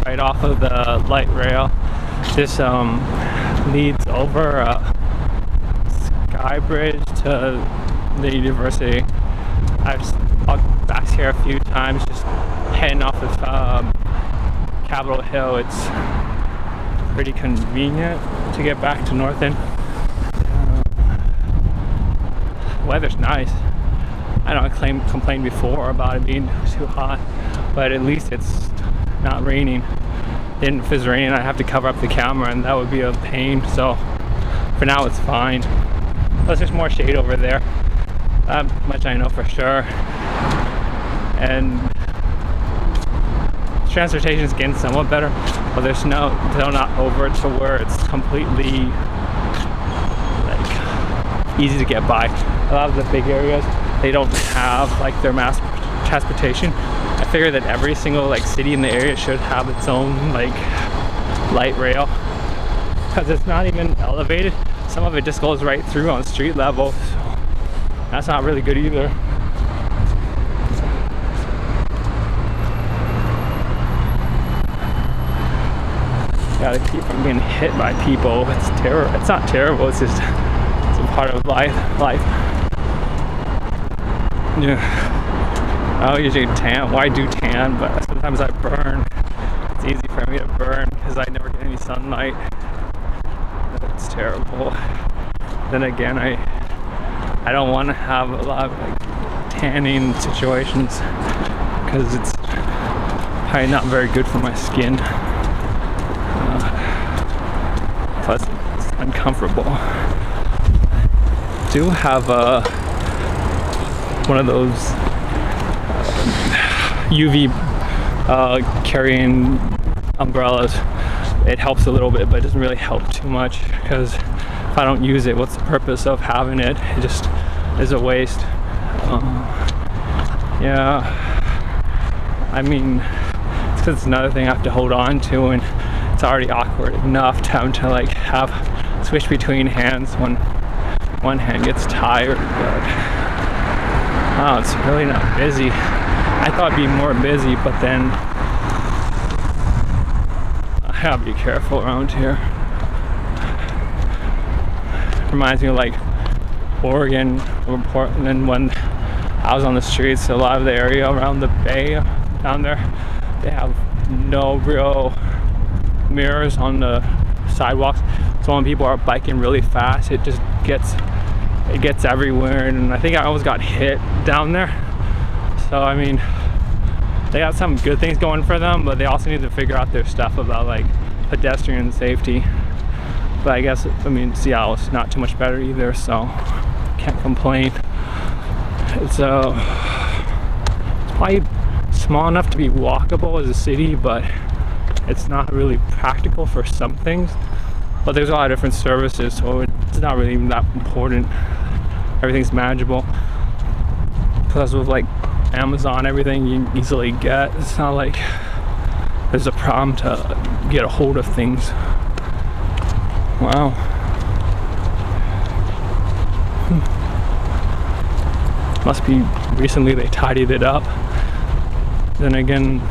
right off of the light rail. This leads over a sky bridge to the university. I've walked back here a few times, just heading off of Capitol Hill. It's pretty convenient to get back to North End. Weather's nice. I know I complained before about it being too hot, but at least it's not raining. And if it's raining, I have to cover up the camera, and that would be a pain. So for now, it's fine. Plus, there's more shade over there. That much I know for sure. And transportation is getting somewhat better, but there's still not over to where it's completely like easy to get by. A lot of the big areas, they don't have like their mass transportation. I figure that every single like city in the area should have its own like light rail, because it's not even elevated. Some of it just goes right through on street level, so that's not really good either. Gotta keep from being hit by people. It's terrible. It's not terrible. It's just it's a part of life. Yeah. I don't usually tan. Well, I do tan, but sometimes I burn. It's easy for me to burn because I never get any sunlight. It's terrible. Then again, I don't want to have a lot of like tanning situations because it's probably not very good for my skin. Plus, it's uncomfortable. I do have one of those UV carrying umbrellas. It helps a little bit, but it doesn't really help too much because if I don't use it, what's the purpose of having it? It just is a waste. Yeah, I mean, it's because it's another thing I have to hold on to, and it's already awkward enough to have to like switch between hands when one hand gets tired. But wow, it's really not busy. I thought it'd be more busy, but then I gotta be careful around here. Reminds me of like Oregon or Portland when I was on the streets. A lot of the area around the bay down there, they have no real mirrors on the sidewalks. So when people are biking really fast, it just gets everywhere. And I think I almost got hit down there. So I mean, they got some good things going for them, but they also need to figure out their stuff about like pedestrian safety. But I guess, I mean, Seattle's not too much better either, so can't complain. It's probably small enough to be walkable as a city, but it's not really practical for some things. But there's a lot of different services, so it's not really that important. Everything's manageable. Plus with like Amazon, everything you can easily get. It's not like there's a problem to get a hold of things. Wow. Must be recently they tidied it up. Then again,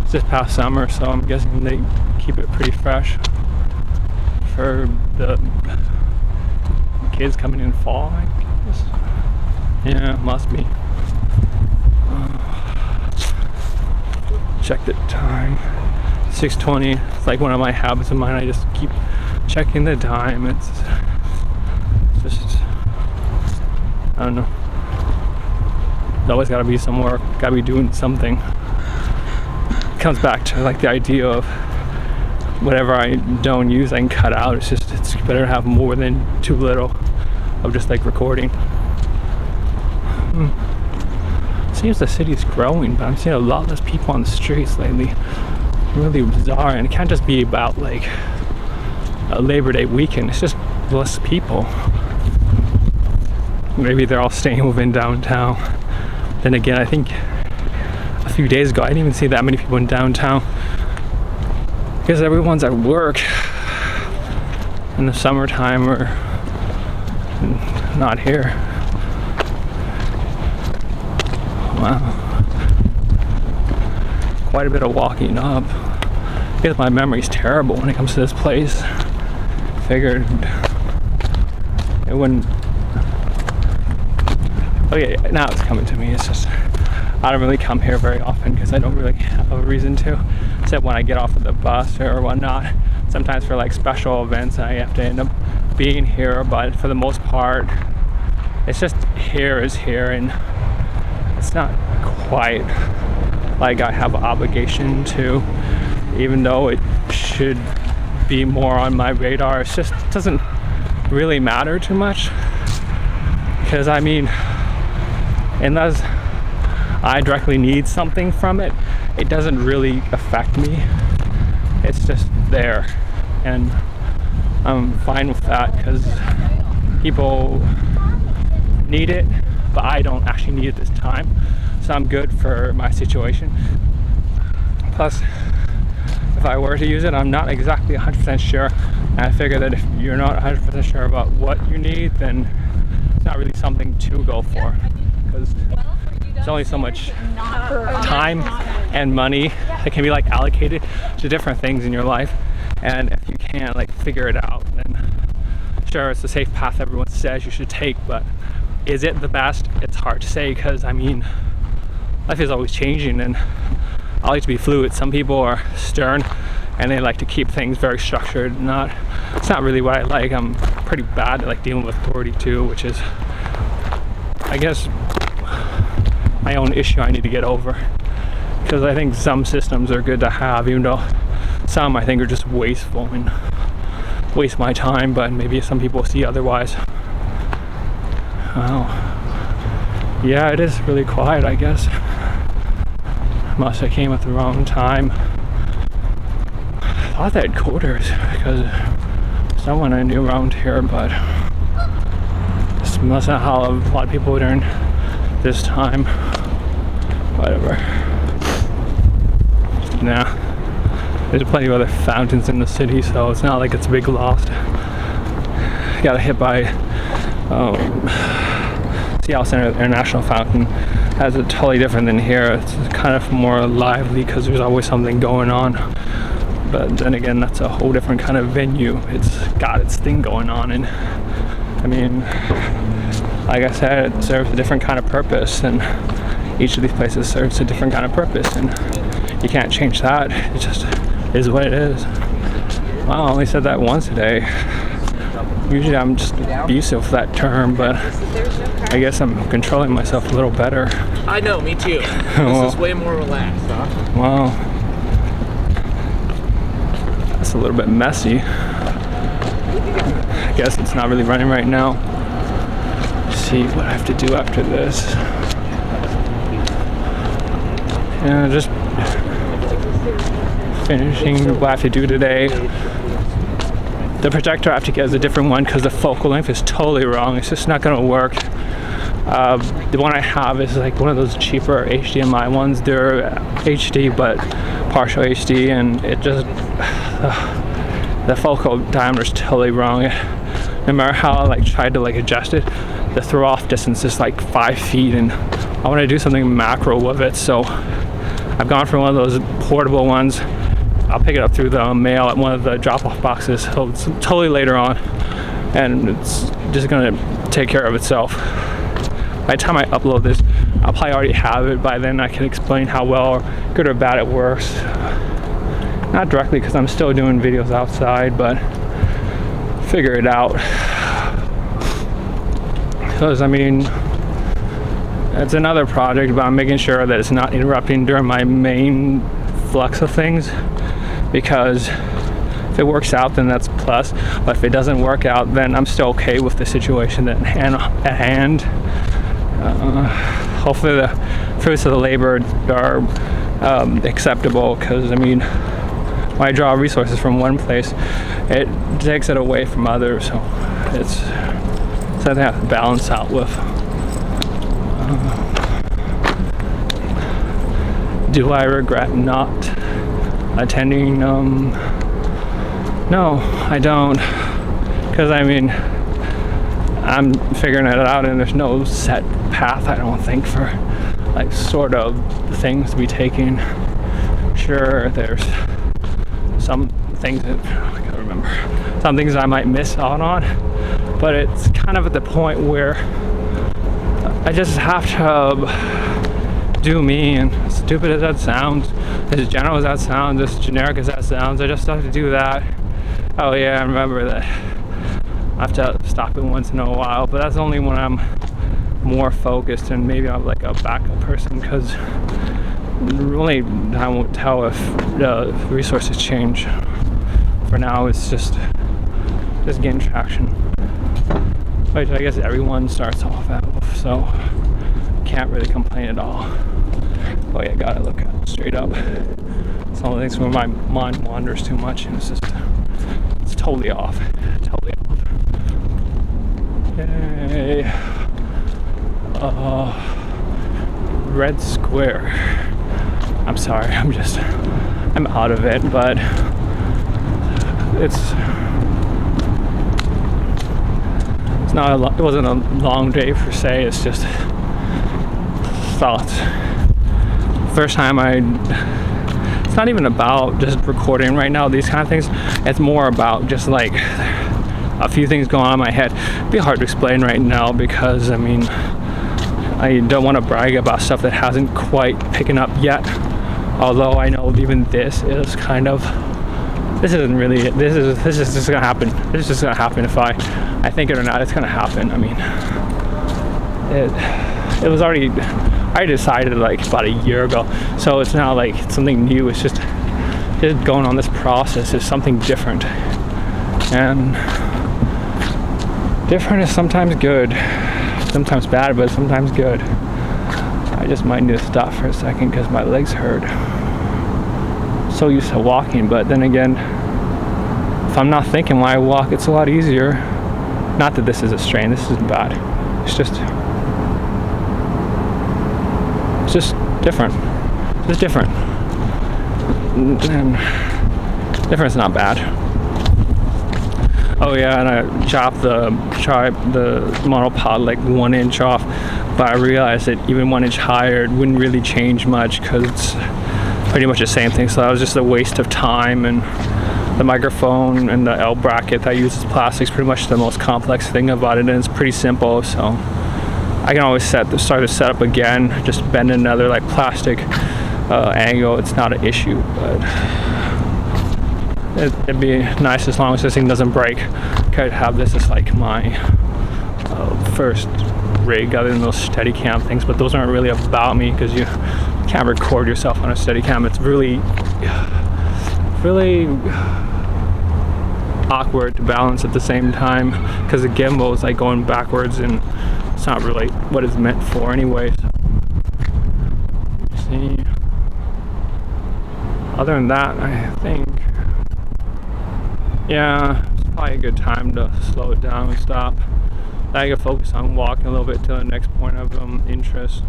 it's just past summer, so I'm guessing they keep it pretty fresh for the kids coming in fall, I guess. Yeah, must be. Check the time. 6:20. It's like one of my habits of mine. I just keep checking the time. It's just, I don't know. It's always gotta be somewhere, gotta be doing something. It comes back to like the idea of whatever I don't use, I can cut out. It's better to have more than too little of just like recording. Seems the city's growing, but I'm seeing a lot less people on the streets lately. Really bizarre, and it can't just be about like a Labor Day weekend. It's just less people. Maybe they're all staying within downtown. Then again, I think a few days ago I didn't even see that many people in downtown because everyone's at work in the summertime or not here. Wow. quite a bit of walking up. Because my memory's terrible when it comes to this place. Figured it wouldn't. Okay, now it's coming to me. It's just I don't really come here very often because I don't really have a reason to, except when I get off of the bus or whatnot. Sometimes for like special events, I have to end up being here. But for the most part, it's just here is here, and it's not quite like I have an obligation to. Even though it should be more on my radar, it just doesn't really matter too much. Because I mean, unless I directly need something from it, it doesn't really affect me. It's just there, and I'm fine with that because people need it, but I don't actually need it this time. So I'm good for my situation. Plus, if I were to use it, I'm not exactly 100% sure. And I figure that if you're not 100% sure about what you need, then it's not really something to go for. Because there's only so much time and money that can be like allocated to different things in your life. And if you can't like figure it out, then sure, it's the safe path everyone says you should take. But is it the best? It's hard to say because I mean, life is always changing, and I like to be fluid. Some people are stern and they like to keep things very structured. It's not really what I like. I'm pretty bad at like dealing with authority too, which is, I guess, my own issue I need to get over. Because I think some systems are good to have, even though some I think are just wasteful and waste my time, but maybe some people see otherwise. Oh, yeah, it is really quiet, I guess. Must have came at the wrong time. I thought they had quarters because someone I knew around here, but this must not how a lot of people during this time. Whatever. Nah. There's plenty of other fountains in the city, so it's not like it's a big loss. Got hit by Seattle Center International Fountain. Has it totally different than here. It's kind of more lively because there's always something going on. But then again, that's a whole different kind of venue. It's got its thing going on, and I mean, like I said, it serves a different kind of purpose, and each of these places serves a different kind of purpose, and you can't change that. It just is what it is. Wow, I only said that once a day. Usually I'm just abusive with that term, but I guess I'm controlling myself a little better. I know, me too. This is way more relaxed, huh? Wow. That's a little bit messy. I guess it's not really running right now. Let's see what I have to do after this. Yeah, just finishing what I have to do today. The projector I have to get is a different one because the focal length is totally wrong. It's just not going to work. The one I have is like one of those cheaper HDMI ones. They're HD but partial HD, and it just the focal diameter is totally wrong. No matter how I like tried to like adjust it, the throw off distance is like 5 feet, and I want to do something macro with it. So I've gone for one of those portable ones. I'll pick it up through the mail at one of the drop-off boxes. So it's totally later on, and it's just gonna take care of itself. By the time I upload this, I'll probably already have it. By then I can explain how well or good or bad it works. Not directly because I'm still doing videos outside, but figure it out. Because I mean, it's another project, but I'm making sure that it's not interrupting during my main flux of things. Because if it works out, then that's a plus. But if it doesn't work out, then I'm still okay with the situation at hand. Hopefully the fruits of the labor are acceptable, because I mean, when I draw resources from one place, it takes it away from others. So it's something I have to balance out with. Do I regret not attending? No, I don't, because I mean, I'm figuring it out, and there's no set path, I don't think, for like sort of things to be taking. sure there's some things that I can't remember. Some things I might miss out on, but it's kind of at the point where I just have to do me, and as stupid as that sounds, as general as that sounds, as generic as that sounds, I just have to do that. Oh yeah, I remember that I have to stop it once in a while, but that's only when I'm more focused and maybe I'm like a backup person, because really I won't tell if the resources change. For now it's just getting traction, which I guess everyone starts off at, so can't really complain at all. Oh yeah, gotta look at it straight up. Some of the things where my mind wanders too much and it's totally off. Totally off. Yay. Red Square. I'm sorry, I'm out of it, but it wasn't a long day per se, it's just thoughts. First time it's not even about just recording right now, these kind of things. It's more about just like a few things going on in my head. It'd be hard to explain right now because, I mean, I don't want to brag about stuff that hasn't quite picking up yet. Although I know even this is kind of, this is just gonna happen. This is just gonna happen if I think it or not. It's gonna happen. I mean, it was already, I decided like about a year ago. So it's not like it's something new. It's just going on this process is something different, and different is sometimes good, sometimes bad, but sometimes good. I just might need to stop for a second because my legs hurt. So used to walking, but then again, if I'm not thinking when I walk, it's a lot easier. Not that this is a strain, this isn't bad. It's just different. It's different. And different's not bad. Oh yeah, and I tried the monopod like 1 inch off, but I realized that even 1 inch higher it wouldn't really change much because it's pretty much the same thing. So that was just a waste of time, and the microphone and the L bracket that uses plastic is pretty much the most complex thing about it, and it's pretty simple. So I can always start the setup again, just bend another like plastic angle. It's not an issue, but it'd be nice as long as this thing doesn't break. Could have this as like my first rig other than those Steadicam things, but those aren't really about me because you can't record yourself on a Steadicam. It's really awkward to balance at the same time because the gimbal is like going backwards and it's not really what it's meant for anyways. See, other than that, I think, yeah, it's probably a good time to slow it down and stop. I can focus on walking a little bit to the next point of interest,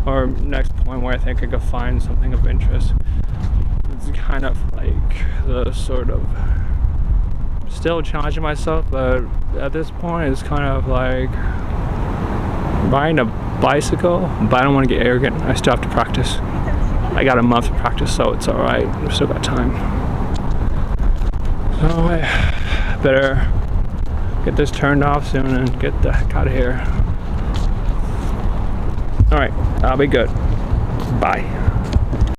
or next point where I think I could find something of interest. It's kind of like the sort of still challenging myself, but at this point it's kind of like riding a bicycle, but I don't want to get arrogant. I still have to practice. I got a month to practice, so it's alright. I've still got time. So I better get this turned off soon and get the heck out of here. Alright, I'll be good. Bye.